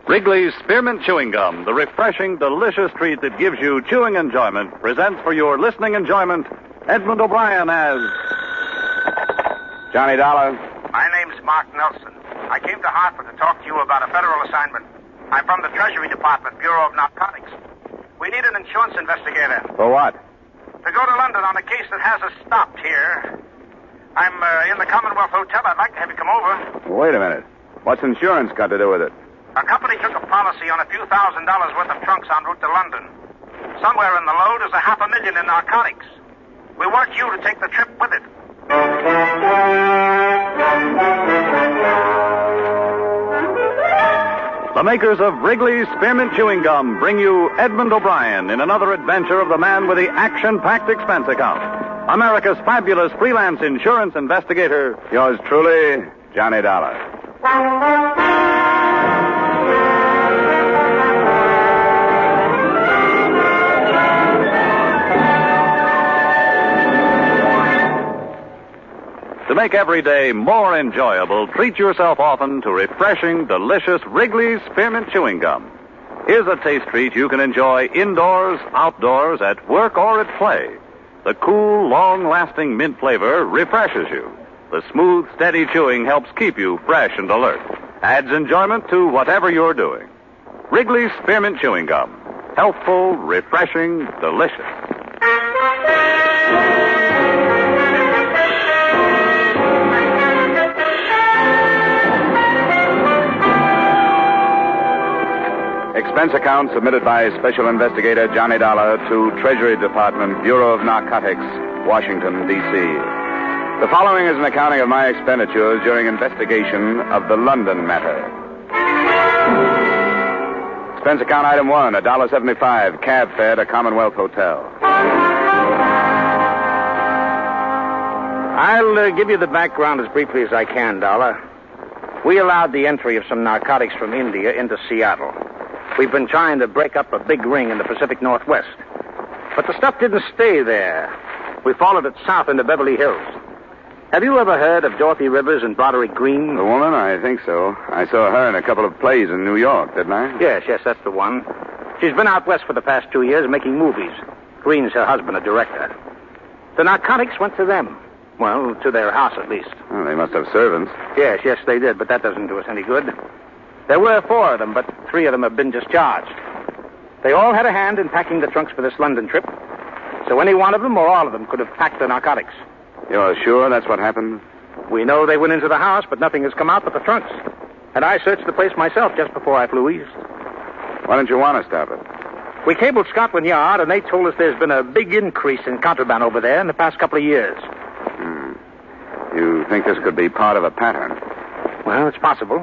Wrigley's Spearmint Chewing Gum, the refreshing, delicious treat that gives you chewing enjoyment, presents for your listening enjoyment Edmund O'Brien as Johnny Dollar. My name's Mark Nelson. I came to Hartford to talk to you about a federal assignment. I'm from the Treasury Department, Bureau of Narcotics. We need an insurance investigator. For what? To go to London on a case that has us stopped here. I'm in the Commonwealth Hotel. I'd like to have you come over. Wait a minute. What's insurance got to do with it? Our company took a policy on a few $1,000s worth of trunks en route to London. Somewhere in the load is $500,000 in narcotics. We want you to take the trip with it. The makers of Wrigley's Spearmint Chewing Gum bring you Edmund O'Brien in another adventure of the man with the action-packed expense account. America's fabulous freelance insurance investigator. Yours truly, Johnny Dollar. To make every day more enjoyable, treat yourself often to refreshing, delicious Wrigley's Spearmint Chewing Gum. Here's a taste treat you can enjoy indoors, outdoors, at work, or at play. The cool, long-lasting mint flavor refreshes you. The smooth, steady chewing helps keep you fresh and alert. Adds enjoyment to whatever you're doing. Wrigley's Spearmint Chewing Gum. Healthful, refreshing, delicious. Expense account submitted by Special Investigator Johnny Dollar to Treasury Department, Bureau of Narcotics, Washington, D.C. The following is an accounting of my expenditures during investigation of the London matter. Expense account item 1, $1.75, cab fare to Commonwealth Hotel. I'll give you the background as briefly as I can, Dollar. We allowed the entry of some narcotics from India into Seattle. We've been trying to break up a big ring in the Pacific Northwest. But the stuff didn't stay there. We followed it south into Beverly Hills. Have you ever heard of Dorothy Rivers and Broderick Green? The woman? I think so. I saw her in a couple of plays in New York, didn't I? Yes, that's the one. She's been out west for the past 2 years making movies. Green's her husband, a director. The narcotics went to them. Well, to their house, at least. Well, they must have servants. Yes, they did, but that doesn't do us any good. There were 4 of them, but 3 of them have been discharged. They all had a hand in packing the trunks for this London trip. So any one of them or all of them could have packed the narcotics. You're sure that's what happened? We know they went into the house, but nothing has come out but the trunks. And I searched the place myself just before I flew east. Why don't you want to stop it? We cabled Scotland Yard, and they told us there's been a big increase in contraband over there in the past couple of years. You think this could be part of a pattern? Well, it's possible.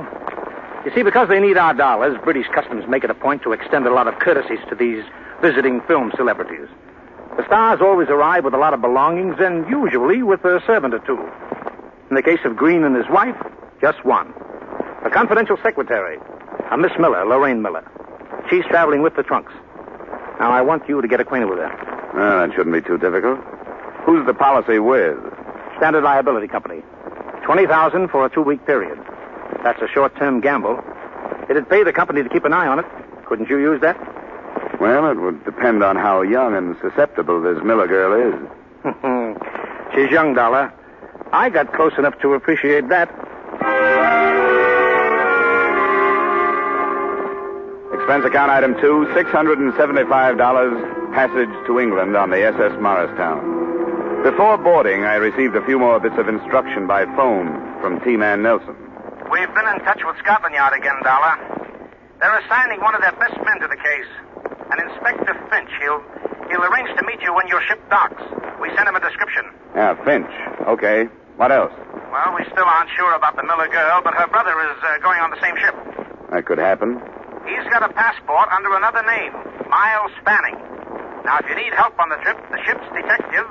You see, because they need our dollars, British Customs make it a point to extend a lot of courtesies to these visiting film celebrities. The stars always arrive with a lot of belongings and usually with a servant or 2. In the case of Green and his wife, just 1. A confidential secretary, a Miss Miller, Lorraine Miller. She's traveling with the trunks. Now, I want you to get acquainted with her. Well, that shouldn't be too difficult. Who's the policy with? Standard Liability Company. $20,000 for a 2-week period. That's a short-term gamble. It'd pay the company to keep an eye on it. Couldn't you use that? Well, it would depend on how young and susceptible this Miller girl is. She's young, Dollar. I got close enough to appreciate that. Expense account item 2, $675, passage to England on the SS Morristown. Before boarding, I received a few more bits of instruction by phone from T-Man Nelson. We've been in touch with Scotland Yard again, Dollar. They're assigning one of their best men to the case. An Inspector Finch. He'll arrange to meet you when your ship docks. We sent him a description. Yeah, Finch. Okay. What else? Well, we still aren't sure about the Miller girl, but her brother is going on the same ship. That could happen. He's got a passport under another name, Miles Spanning. Now, if you need help on the trip, the ship's detective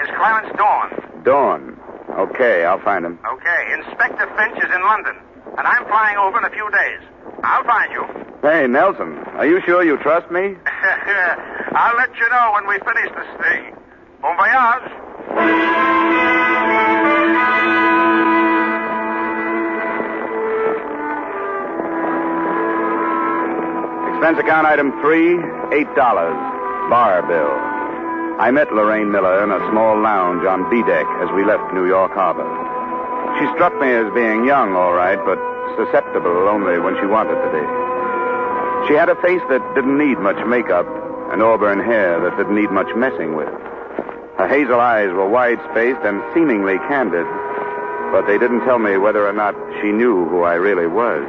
is Clarence Dorn. Dorn. Okay, I'll find him. Okay, Inspector Finch is in London, and I'm flying over in a few days. I'll find you. Hey, Nelson, are you sure you trust me? I'll let you know when we finish this thing. Bon voyage. Expense account item 3, $8. Bar bill. I met Lorraine Miller in a small lounge on B deck as we left New York Harbor. She struck me as being young, all right, but susceptible only when she wanted to be. She had a face that didn't need much makeup and auburn hair that didn't need much messing with. Her hazel eyes were wide-spaced and seemingly candid, but they didn't tell me whether or not she knew who I really was.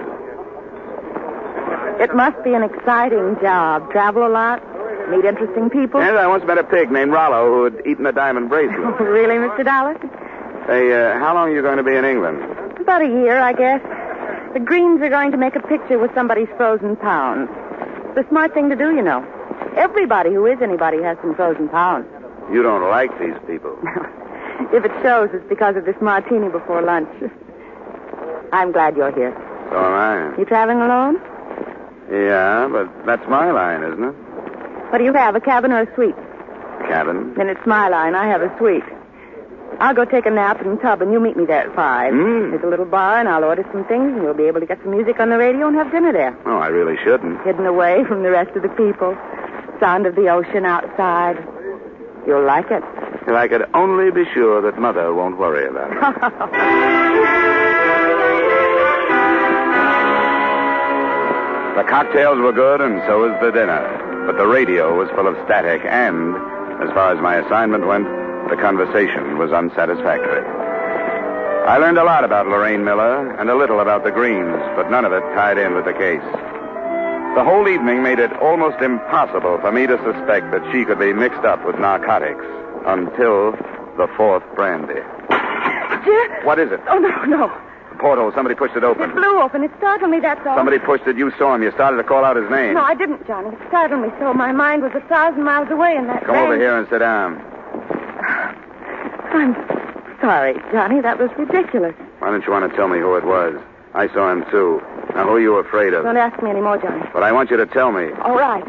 It must be an exciting job. Travel a lot? Meet interesting people? And I once met a pig named Rollo who had eaten a diamond bracelet. Really, Mr. Dollar? Hey, how long are you going to be in England? About a year, I guess. The Greens are going to make a picture with somebody's frozen pounds. It's a smart thing to do, you know. Everybody who is anybody has some frozen pounds. You don't like these people. If it shows, it's because of this martini before lunch. I'm glad you're here. So am I. You traveling alone? Yeah, but that's my line, isn't it? What do you have, a cabin or a suite? Cabin. Then it's my line. I have a suite. I'll go take a nap in the tub, and you meet me there at 5. There's a little bar, and I'll order some things, and you'll be able to get some music on the radio and have dinner there. Oh, I really shouldn't. Hidden away from the rest of the people. Sound of the ocean outside. You'll like it. If I could only be sure that Mother won't worry about it. The cocktails were good, and so was the dinner. But the radio was full of static, and, as far as my assignment went, the conversation was unsatisfactory. I learned a lot about Lorraine Miller and a little about the Greens, but none of it tied in with the case. The whole evening made it almost impossible for me to suspect that she could be mixed up with narcotics until the fourth brandy. Jim? What is it? Oh, no. The porthole. Somebody pushed it open. It flew open. It startled me, that's all. Somebody pushed it. You saw him. You started to call out his name. No, I didn't, Johnny. It startled me so. My mind was 1,000 miles away in that Come over here and sit down. I'm sorry, Johnny. That was ridiculous. Why don't you want to tell me who it was? I saw him, too. Now, who are you afraid of? Don't ask me any more, Johnny. But I want you to tell me. All right.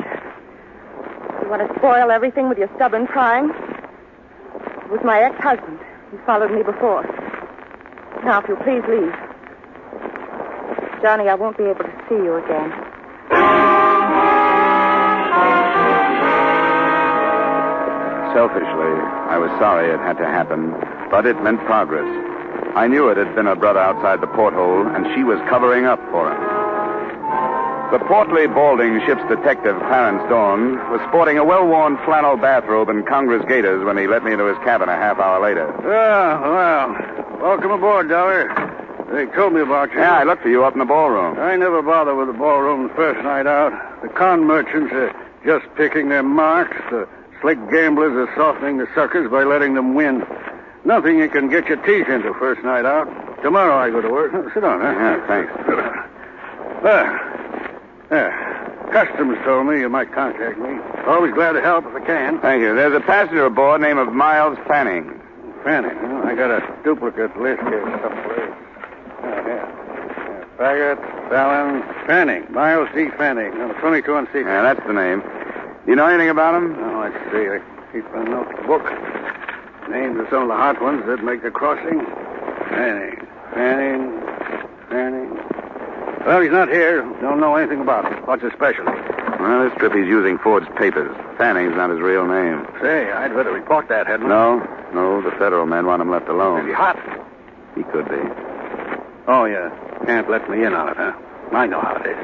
You want to spoil everything with your stubborn prying? It was my ex-husband. He followed me before. Now, if you'll please leave. Johnny, I won't be able to see you again. Selfishly, I was sorry it had to happen, but it meant progress. I knew it had been her brother outside the porthole, and she was covering up for him. The portly, balding ship's detective, Clarence Dorn, was sporting a well-worn flannel bathrobe and Congress gaiters when he let me into his cabin a half hour later. Well, welcome aboard, Dollar. They told me about you. Yeah, I looked for you up in the ballroom. I never bother with the ballroom the first night out. The con merchants are just picking their marks. The slick gamblers are softening the suckers by letting them win. Nothing you can get your teeth into first night out. Tomorrow I go to work. Sit down, huh? Yeah, thanks. Customs told me you might contact me. Always glad to help if I can. Thank you. There's a passenger aboard named Miles Fanning. Fanning. Well, I got a duplicate list here someplace. Here. Baggett, Fallon, Fanning. Miles D. Fanning. Number 22 on C. Yeah, that's the name. You know anything about him? Oh, let's see. I keep a notebook. Names of some of the hot ones that make the crossing. Fanning. Well, he's not here. Don't know anything about him. What's his specialty? Well, this trip he's using forged papers. Fanning's not his real name. Say, I'd better report that, hadn't I? No, the federal men want him left alone. Is he hot? He could be. Oh, yeah. Can't let me in on it, huh? I know how it is.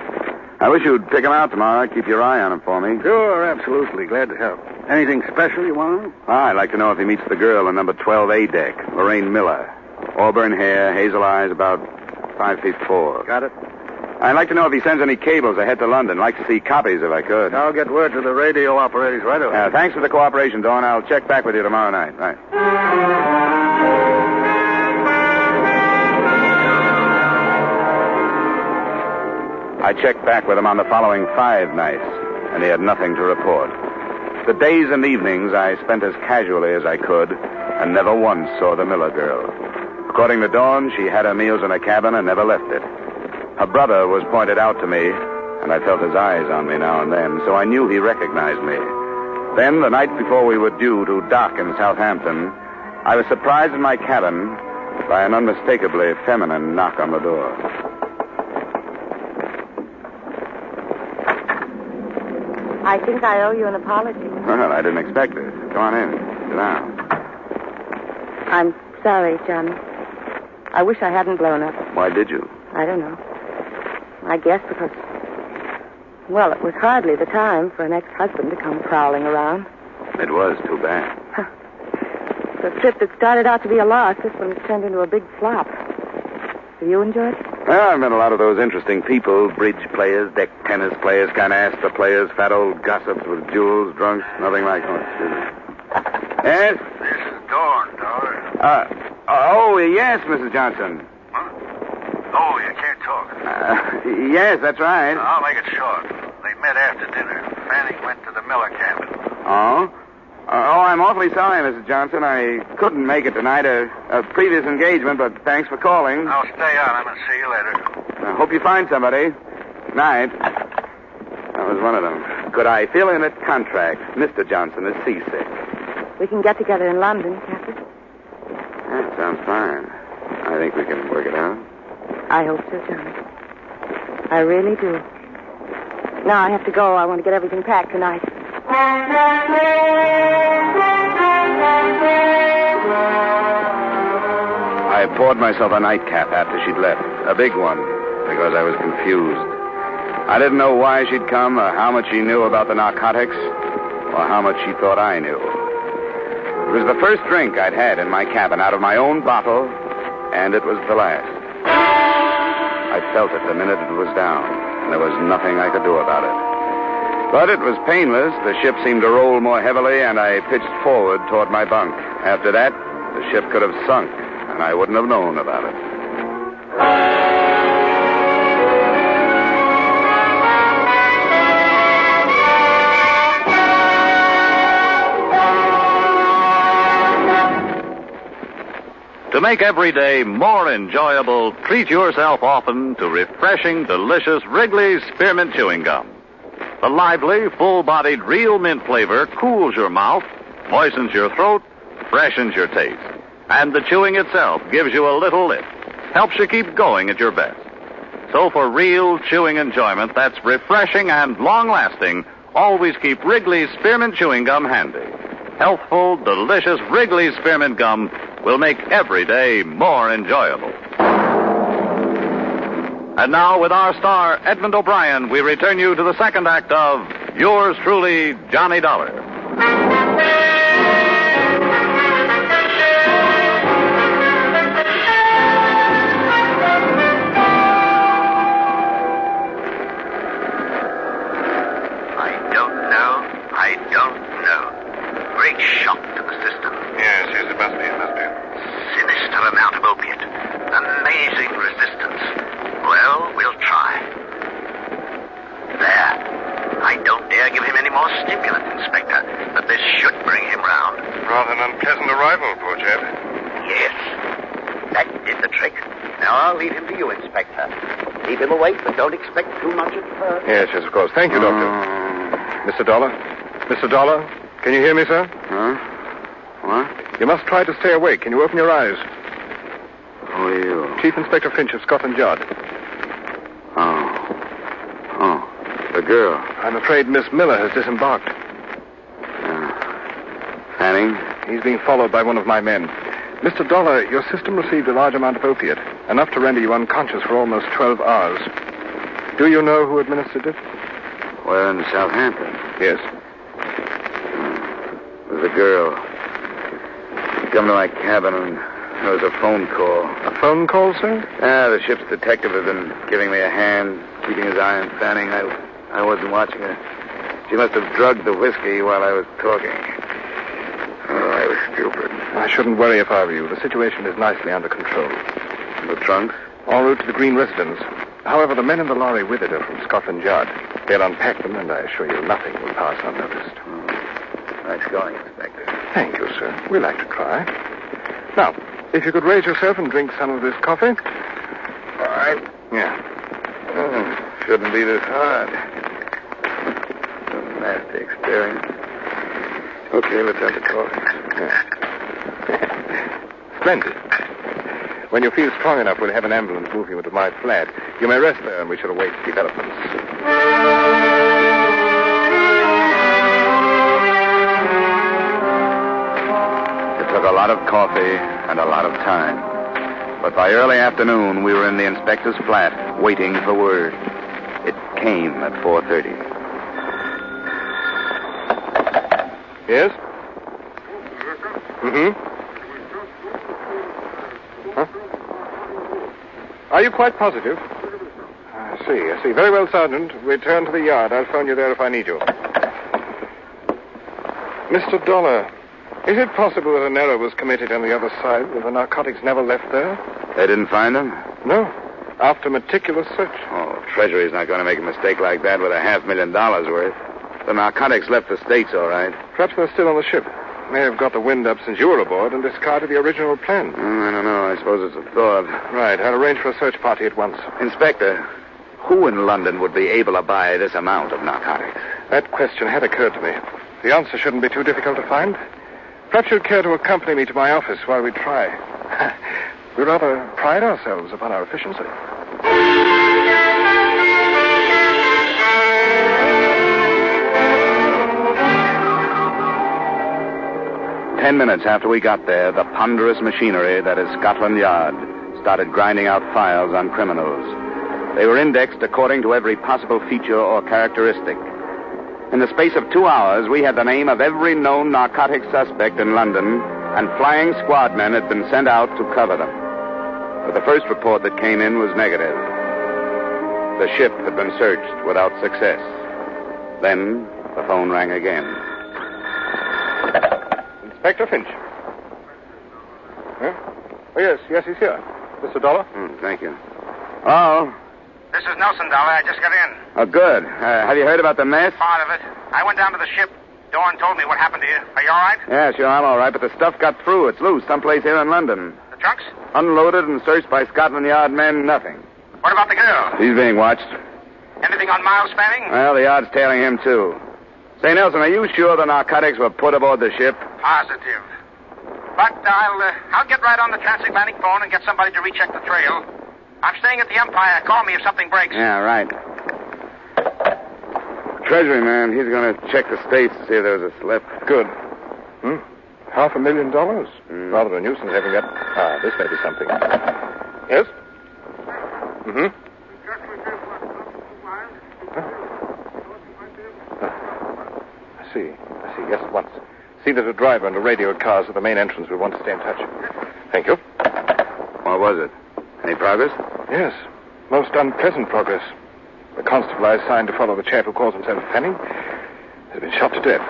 I wish you'd pick him out tomorrow. Keep your eye on him for me. Sure, absolutely. Glad to help. Anything special you want? I'd like to know if he meets the girl on number 12A deck, Lorraine Miller. Auburn hair, hazel eyes, about 5'4". Got it? I'd like to know if he sends any cables ahead to London. Like to see copies if I could. I'll get word to the radio operators right away. Thanks for the cooperation, Dawn. I'll check back with you tomorrow night. Right. I checked back with him on the following 5 nights, and he had nothing to report. The days and evenings I spent as casually as I could, and never once saw the Miller girl. According to Dawn, she had her meals in a cabin and never left it. Her brother was pointed out to me, and I felt his eyes on me now and then, so I knew he recognized me. Then, the night before we were due to dock in Southampton, I was surprised in my cabin by an unmistakably feminine knock on the door. I think I owe you an apology. Well, I didn't expect it. Go on in. Sit down. I'm sorry, Johnny. I wish I hadn't blown up. Why did you? I don't know. I guess because, well, it was hardly the time for an ex-husband to come prowling around. It was too bad. The trip that started out to be a loss, this one's turned into a big flop. Have you enjoyed it? Well, I've met a lot of those interesting people, bridge players, deck tennis players, kind of Astor players, fat old gossips with jewels, drunks, nothing like that. Yes? This is Dawn, Dollar. Yes, Mrs. Johnson. Huh? Oh, you can't talk. Yes, that's right. I'll make it short. They met after dinner. Fanning went to the Miller cabin. Oh? I'm awfully sorry, Mrs. Johnson. I couldn't make it tonight. A previous engagement, but thanks for calling. I'll stay on. I'm going to see you later. I hope you find somebody. Night. That was one of them. Could I fill in a contract? Mr. Johnson is seasick. We can get together in London, can't we? That sounds fine. I think we can work it out. I hope so, Johnny. I really do. Now I have to go. I want to get everything packed tonight. I poured myself a nightcap after she'd left. A big one, because I was confused. I didn't know why she'd come, or how much she knew about the narcotics, or how much she thought I knew. It was the first drink I'd had in my cabin out of my own bottle, and it was the last. I felt it the minute it was down, and there was nothing I could do about it. But it was painless. The ship seemed to roll more heavily, and I pitched forward toward my bunk. After that, the ship could have sunk, and I wouldn't have known about it. To make every day more enjoyable, treat yourself often to refreshing, delicious Wrigley's Spearmint Chewing Gum. The lively, full-bodied real mint flavor cools your mouth, moistens your throat, freshens your taste. And the chewing itself gives you a little lift, helps you keep going at your best. So for real chewing enjoyment that's refreshing and long-lasting, always keep Wrigley's Spearmint Chewing Gum handy. Healthful, delicious Wrigley's Spearmint Gum will make every day more enjoyable. And now, with our star, Edmund O'Brien, we return you to the second act of Yours Truly, Johnny Dollar. I don't know. Great shock to the system. Yes, it must be. Sinister amount of opiate. Amazing resistance. Well, we'll try. There. I don't dare give him any more stimulant, Inspector, but this should bring him round. Rather an unpleasant arrival, poor chap. Yes. That did the trick. Now I'll leave him to you, Inspector. Keep him awake, but don't expect too much at first. Yes, of course. Thank you, Doctor. Mr. Dollar? Mr. Dollar? Can you hear me, sir? Huh? What? You must try to stay awake. Can you open your eyes? Who are you? Chief Inspector Finch of Scotland Yard. Oh, the girl. I'm afraid Miss Miller has disembarked. Fanning? He's being followed by one of my men. Mr. Dollar, your system received a large amount of opiate, enough to render you unconscious for almost 12 hours. Do you know who administered it? Where in Southampton? Yes. It was a girl. She come to my cabin and there was a phone call. A phone call, sir? The ship's detective had been giving me a hand, keeping his eye on Fanning. I wasn't watching her. She must have drugged the whiskey while I was talking. Oh, I was stupid. I shouldn't worry if I were you. The situation is nicely under control. The trunks? En route to the Green residence. However, the men in the lorry with it are from Scotland Yard. They'll unpack them, and I assure you nothing will pass unnoticed. Nice going, Inspector. Thank you, sir. We like to try. Now, if you could raise yourself and drink some of this coffee. All right. Yeah. Shouldn't be this hard. A nasty experience. Okay, let's have the coffee. Splendid. When you feel strong enough, we'll have an ambulance move you into my flat. You may rest there, and we shall await developments. lot of coffee, and a lot of time. But by early afternoon, we were in the inspector's flat, waiting for word. It came at 4:30. Yes? Mm-hmm. Huh? Are you quite positive? I see. Very well, Sergeant. Return to the yard. I'll phone you there if I need you. Mr. Dollar, is it possible that an error was committed on the other side, that the narcotics never left there? They didn't find them? No. After meticulous search. Oh, Treasury's not going to make a mistake like that with $500,000 worth. The narcotics left the States, all right. Perhaps they're still on the ship. May have got the wind up since you were aboard and discarded the original plan. I don't know. I suppose it's a thought. Right. I'll arrange for a search party at once. Inspector, who in London would be able to buy this amount of narcotics? That question had occurred to me. The answer shouldn't be too difficult to find. Perhaps you'd care to accompany me to my office while we try. We rather pride ourselves upon our efficiency. 10 minutes after we got there, the ponderous machinery that is Scotland Yard started grinding out files on criminals. They were indexed according to every possible feature or characteristic. In the space of 2 hours, we had the name of every known narcotic suspect in London, and flying squad men had been sent out to cover them. But the first report that came in was negative. The ship had been searched without success. Then the phone rang again. Inspector Finch. Huh? Oh, yes, he's here. Mr. Dollar? Thank you. Oh. This is Nelson, Dollar. I just got in. Oh, good. Have you heard about the mess? Part of it. I went down to the ship. Dorn told me what happened to you. Are you all right? Yeah, sure, I'm all right, but the stuff got through. It's loose someplace here in London. The trunks? Unloaded and searched by Scotland Yard men, nothing. What about the girl? She's being watched. Anything on Miles Fanning? Well, the Yard's tailing him, too. Say, Nelson, are you sure the narcotics were put aboard the ship? Positive. But I'll get right on the transatlantic phone and get somebody to recheck the trail. I'm staying at the Empire. Call me if something breaks. Yeah, right. Treasury man, he's going to check the States to see if there's a slip. Good. $500,000? Rather a nuisance having that. This may be something. Yes? Mm-hmm. I see. Yes, at once. See that a driver and a radio cars at the main entrance. We want to stay in touch. Thank you. What was it? Any progress? Yes. Most unpleasant progress. The constable I assigned to follow the chap who calls himself Fanning has been shot to death.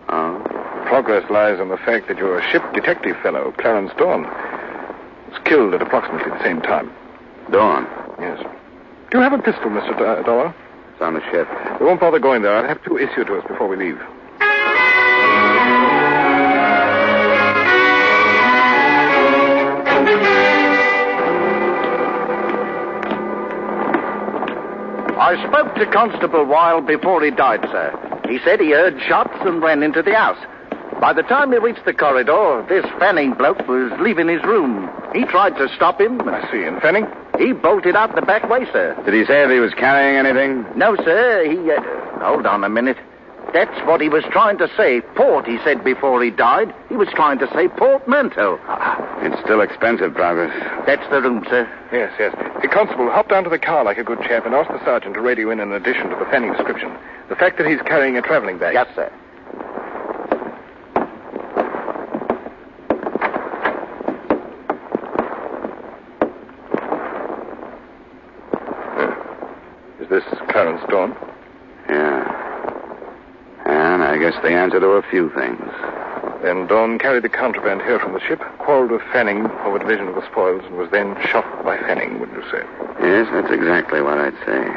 Oh? Progress lies in the fact that your ship detective fellow, Clarence Dorn, was killed at approximately the same time. Dorn? Yes. Do you have a pistol, Mr. Dollar? It's on the ship. We won't bother going there. I'll have two issued to us before we leave. I spoke to Constable Wilde before he died, sir. He said he heard shots and ran into the house. By the time he reached the corridor, this Fanning bloke was leaving his room. He tried to stop him. I see. And Fanning? He bolted out the back way, sir. Did he say if he was carrying anything? No, sir. He... hold on a minute. That's what he was trying to say. Port, he said before he died. He was trying to say portmanteau. It's still expensive, Progress. That's the room, sir. Yes. Hey, Constable, hop down to the car like a good chap and ask the sergeant to radio in an addition to the Fanning description. The fact that he's carrying a traveling bag. Yes, sir. Is this Clarence Dorn? Yeah. And I guess the answer to a few things. Then Dorn carried the contraband here from the ship, quarreled with Fanning over division of the spoils, and was then shot by Fanning, wouldn't you say? Yes, that's exactly what I'd say.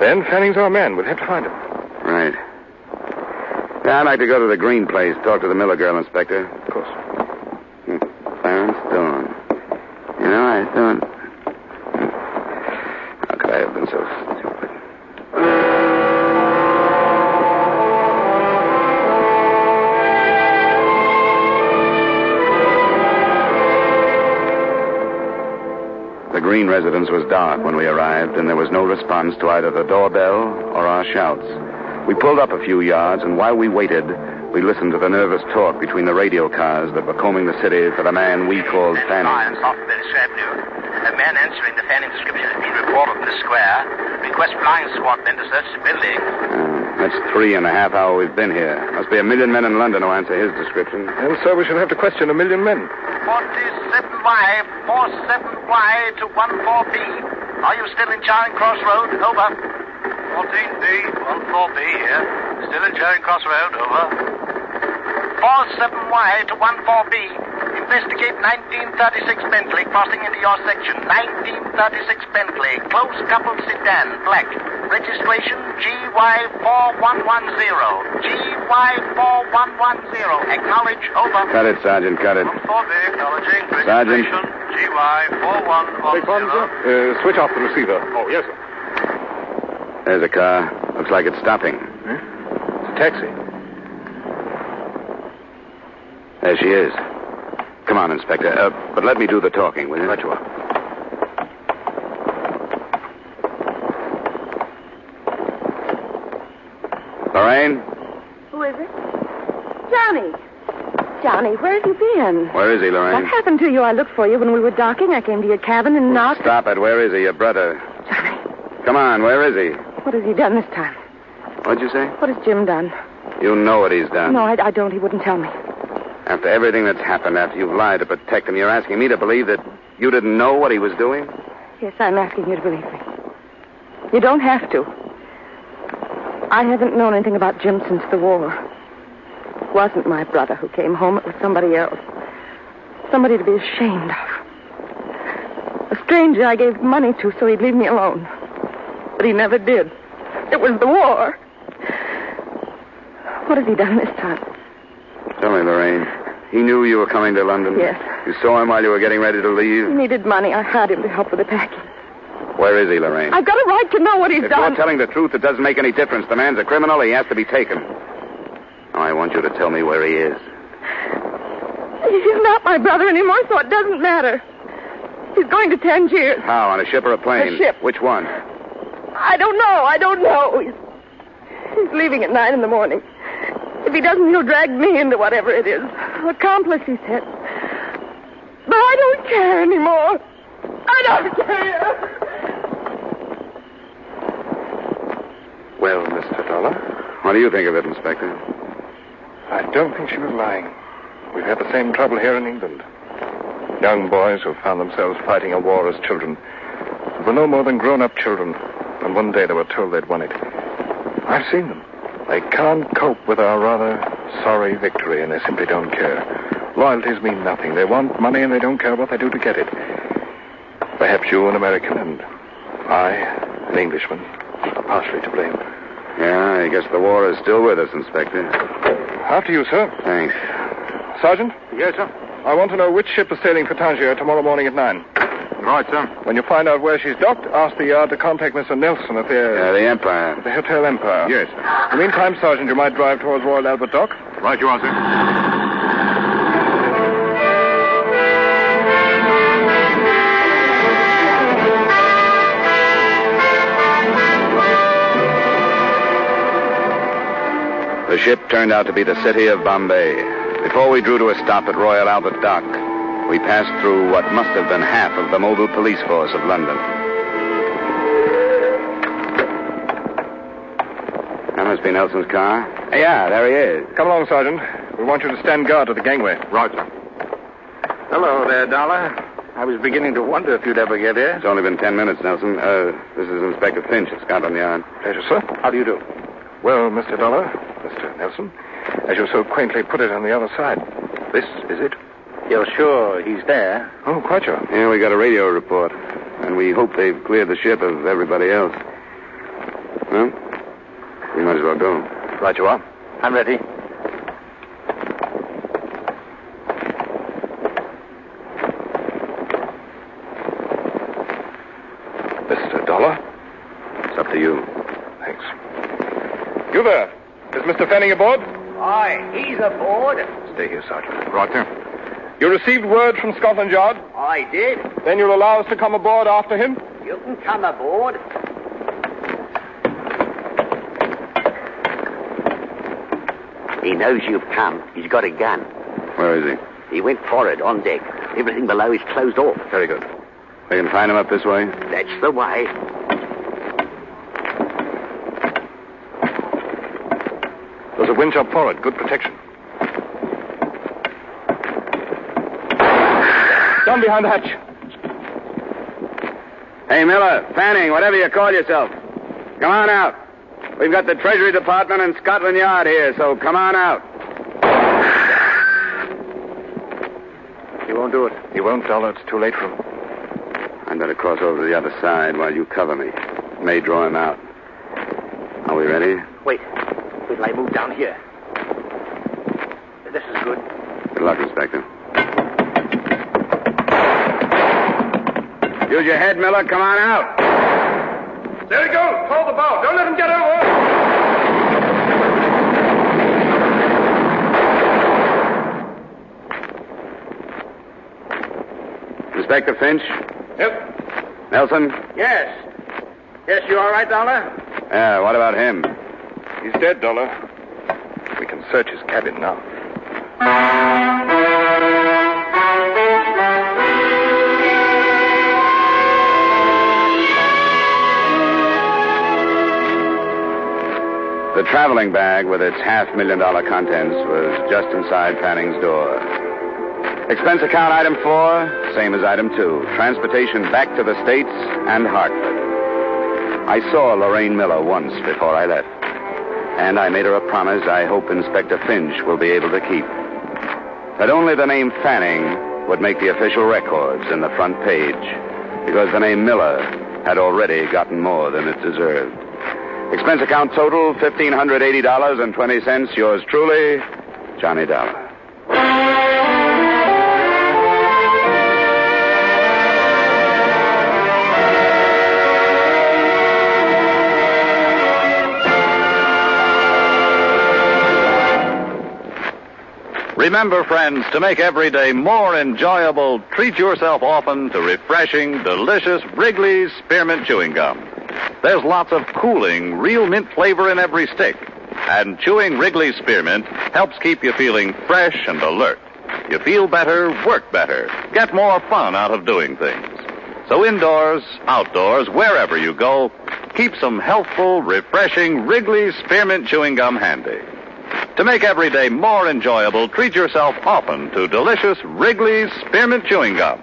Then Fanning's our man. We'll have to find him. Right. Yeah, I'd like to go to the Green place, talk to the Miller girl, Inspector. Of course. Clarence Dorn. You know, I thought... How could I have been so stupid? The Green residence was dark when we arrived, and there was no response to either the doorbell or our shouts. We pulled up a few yards, and while we waited, we listened to the nervous talk between the radio cars that were combing the city for the man we called Fanning. This afternoon, a man answering the Fanning description has been reported in the square. Request flying squad men to search the building. That's 3.5 hours we've been here. Must be 1 million men in London who answer his description. And so we shall have to question 1 million men. 47Y, 47Y to 14B. Are you still in Charing Cross Road? Over. 14B, 14B here. Still in Charing Cross Road. Over. 47Y to 14B. Investigate 1936 Bentley crossing into your section. 1936 Bentley. Close coupled sedan. Black. Registration GY4110. GY4110. Acknowledge. Over. Cut it, Sergeant. Cut it. 14B acknowledging. Sergeant. Registration GY4110. Switch off the receiver. Oh, yes, sir. There's a car. Looks like it's stopping. It's a taxi. There she is. Come on, Inspector. But let me do the talking, will you? Right you are. Lorraine? Who is it? Johnny. Johnny, where have you been? Where is he, Lorraine? What happened to you? I looked for you when we were docking. I came to your cabin and knocked. Stop it. Where is he, your brother? Johnny, Come on, where is he? what has he done this time? What'd you say? What has Jim done? You know what he's done. No, I don't. He wouldn't tell me. After everything that's happened, after you've lied to protect him, you're asking me to believe that you didn't know what he was doing? Yes, I'm asking you to believe me. You don't have to. I haven't known anything about Jim since the war. It wasn't my brother who came home. It was somebody else. Somebody to be ashamed of. A stranger I gave money to so he'd leave me alone. But he never did. It was the war. What has he done this time? Tell me, Lorraine. He knew you were coming to London? Yes. You saw him while you were getting ready to leave? He needed money. I hired him to help with the packing. Where is he, Lorraine? I've got a right to know what he's If done. you're telling the truth, it doesn't make any difference. The man's a criminal. He has to be taken. Now, I want you to tell me where he is. He's not my brother anymore, so it doesn't matter. He's going to Tangiers. How, on a ship or a plane? A ship. Which one? I don't know. He's leaving at 9 a.m. If he doesn't, he'll drag me into whatever it is. Accomplice, he said. But I don't care anymore. I don't care. Well, Mr. Dollar, What do you think of it, Inspector? I don't think she was lying. We've had the same trouble here in England. Young boys who found themselves fighting a war as children were no more than grown-up children, and one day they were told they'd won it. I've seen them. They can't cope with our rather sorry victory, and they simply don't care. Loyalties mean nothing. They want money, and they don't care what they do to get it. Perhaps you, an American, and I, an Englishman, are partially to blame. Yeah, I guess the war is still with us, Inspector. After you, sir. Thanks. Sergeant, Yes, sir. I want to know which ship is sailing for Tangier tomorrow morning at 9. Right, sir. When you find out where she's docked, ask the yard to contact Mr. Nelson at The Empire. the Hotel Empire. Yes. In the meantime, Sergeant, you might drive towards Royal Albert Dock. Right you are, sir. The ship turned out to be the city of Bombay. Before we drew to a stop at Royal Albert Dock, we passed through what must have been half of the mobile police force of London. That must be Nelson's car. Yeah, there he is. Come along, Sergeant. We want you to stand guard at the gangway. Right, sir. Hello there, Dollar. I was beginning to wonder if you'd ever get here. It's only been 10 minutes, Nelson. This is Inspector Finch at Scotland Yard. Pleasure, sir. How do you do? Well, Mr. Dollar, Mr. Nelson, as you so quaintly put it on the other side, this is it? You're sure he's there? Oh, quite sure. Yeah, we got a radio report. And we hope they've cleared the ship of everybody else. Well, we might as well go. Right you are. I'm ready. Mr. Dollar? It's up to you. Thanks. You there. Is Mr. Fanning aboard? Aye, he's aboard. Stay here, Sergeant. Right, sir. You received word from Scotland Yard? I did. Then you'll allow us to come aboard after him? You can come aboard. He knows you've come. He's got a gun. Where is He went forward on deck. Everything below is closed off. he? Very good. We can find him up this way? That's the way. There's a winch up forward. Good protection. Down behind the hatch. Hey, Miller, Fanning, whatever you call yourself. Come on out. We've got the Treasury Department and Scotland Yard here, so come on out. He won't do it. He won't, Dollar. It's too late for him. I'd better cross over to the other side while you cover me. May draw him out. Are we ready? Wait till I move down here. This is good. Good luck, Inspector. Use your head, Miller. Come on out. There he goes. Hold the bow. Don't let him get over. Inspector Finch? Yep. Nelson? Yes. Yes, you all right, Dollar? Yeah, what about him? He's dead, Dollar. We can search his cabin now. The traveling bag with its $500,000 contents was just inside Fanning's door. Expense account item 4, same as item 2. Transportation back to the States and Hartford. I saw Lorraine Miller once before I left. And I made her a promise I hope Inspector Finch will be able to keep. That only the name Fanning would make the official records in the front page, because the name Miller had already gotten more than it deserved. Expense account total, $1,580.20. Yours truly, Johnny Dollar. Remember, friends, to make every day more enjoyable, treat yourself often to refreshing, delicious Wrigley's Spearmint Chewing Gum. There's lots of cooling, real mint flavor in every stick. And chewing Wrigley's Spearmint helps keep you feeling fresh and alert. You feel better, work better, get more fun out of doing things. So indoors, outdoors, wherever you go, keep some healthful, refreshing Wrigley's Spearmint Chewing Gum handy. To make every day more enjoyable, treat yourself often to delicious Wrigley's Spearmint Chewing Gum.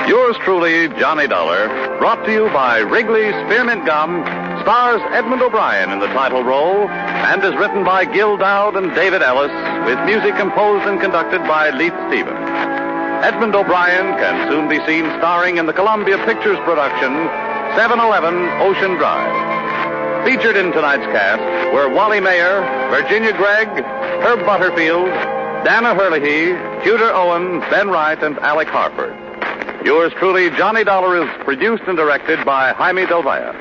Yours truly, Johnny Dollar, brought to you by Wrigley's Spearmint Gum, stars Edmund O'Brien in the title role, and is written by Gil Dowd and David Ellis, with music composed and conducted by Leith Stevens. Edmund O'Brien can soon be seen starring in the Columbia Pictures production, 711 Ocean Drive. Featured in tonight's cast were Wally Mayer, Virginia Gregg, Herb Butterfield, Dana Herlihy, Tudor Owen, Ben Wright, and Alec Harford. Yours truly, Johnny Dollar, is produced and directed by Jaime Del Valle.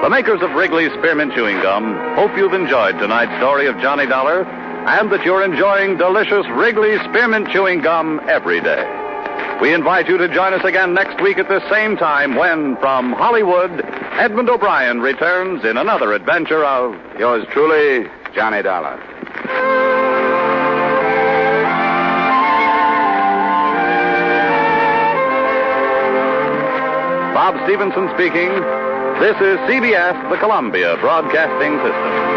The makers of Wrigley's Spearmint Chewing Gum hope you've enjoyed tonight's story of Johnny Dollar and that you're enjoying delicious Wrigley's Spearmint Chewing Gum every day. We invite you to join us again next week at the same time when, from Hollywood, Edmund O'Brien returns in another adventure of Yours truly, Johnny Dollar. Bob Stevenson speaking. This is CBS, the Columbia Broadcasting System.